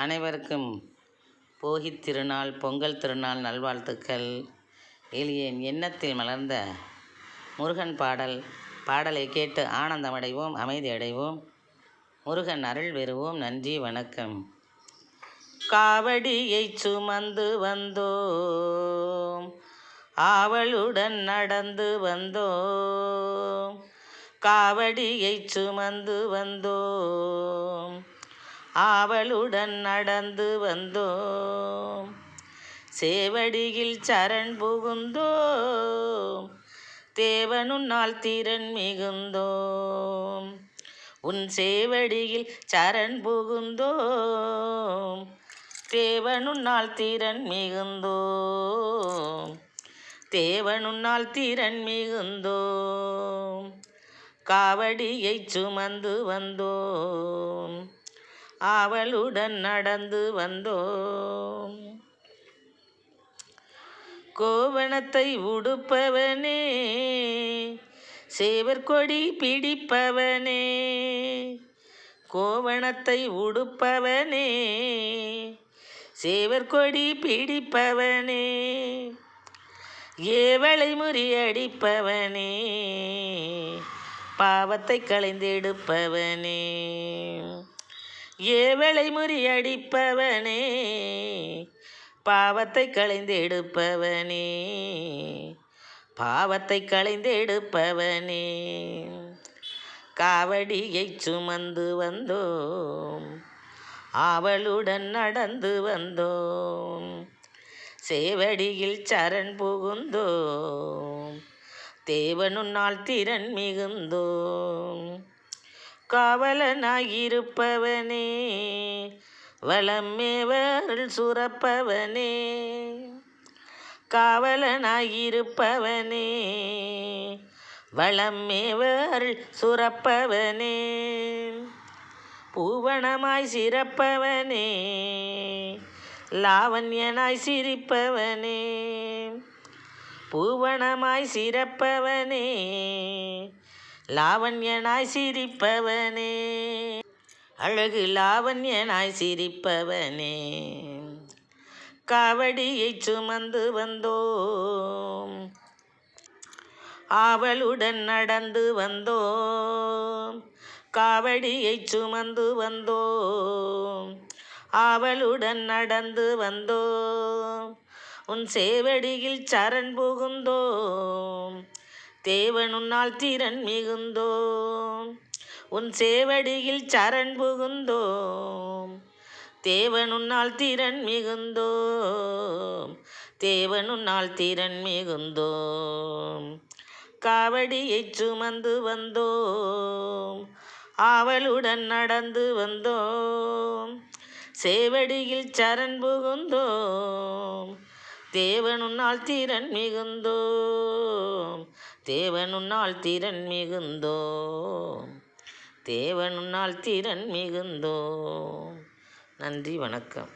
அனைவருக்கும் போகித் திருநாள் பொங்கல் திருநாள் நல்வாழ்த்துக்கள். என் எண்ணத்தில் மலர்ந்த முருகன் பாடலை கேட்டு ஆனந்தமடைவோம், அமைதி அடைவோம், முருகன் அருள் பெறுவோம். நன்றி, வணக்கம். காவடியை சுமந்து வந்தோம், ஆவலுடன் நடந்து வந்தோம். காவடியை சுமந்து வந்தோம், ஆவலுடன் நடந்து வந்தோம். சேவடியில் சரண் புகுந்தோம், தேவனுன்னால் திறன் மிகுந்தோம். உன் சேவடியில் சரண் புகுந்தோம், தேவனுன்னால் திறன் மிகுந்தோம். தேவனுன்னால் திறன் மிகுந்தோம். காவடியை சுமந்து வந்தோம், ஆவலுடன் நடந்து வந்தோம். கோவணத்தை உடுப்பவனே, சேவற்கொடி பிடிப்பவனே. கோவணத்தை உடுப்பவனே, சேவற்கொடி பிடிப்பவனே. ஏவலை முறியடிப்பவனே, பாவத்தை களைந்தெடுப்பவனே. ஏவலை முறியடிப்பவனே, பாவத்தை களைந்தெடுப்பவனே. பாவத்தை களைந்தெடுப்பவனே. காவடியை சுமந்து வந்தோம், ஆவலுடன் நடந்து வந்தோம். சேவடியில் சரண் புகுந்தோம், தேவனுன்னால் திறன் மிகுந்தோம். காவலனாயிருப்பவனே, வளமேவருள் சுரப்பவனே. காவலனாயிருப்பவனே, வளமேவருள் சுரப்பவனே. பூவனமாய் சிறப்பவனே, லாவண்யனாய் சிரிப்பவனே. பூவனமாய் சிறப்பவனே, லாவண்யனாய் சிரிப்பவனே. அழகு லாவண்யனாய் சிரிப்பவனே. காவடியை சுமந்து வந்தோம், ஆவலுடன் நடந்து வந்தோம். காவடியை சுமந்து வந்தோம், ஆவலுடன் நடந்து வந்தோம். உன் சேவடியில் சரண் புகுந்தோம், தேவனுன்னால் திறன் மிகுந்தோம். உன் சேவடியில் சரண் புகுந்தோம், தேவனுன்னால் திறன் மிகுந்தோம். தேவனுன்னால் திறன் மிகுந்தோம். காவடியை சுமந்து வந்தோம், ஆவலுடன் நடந்து வந்தோம். சேவடியில் சரண் புகுந்தோம், தேவனுன்னால் திறன் மிகுந்தோம். தேவனுன்னால் திறன் மிகுந்தோம். தேவனுன்னால் திறன் மிகுந்தோம். நன்றி, வணக்கம்.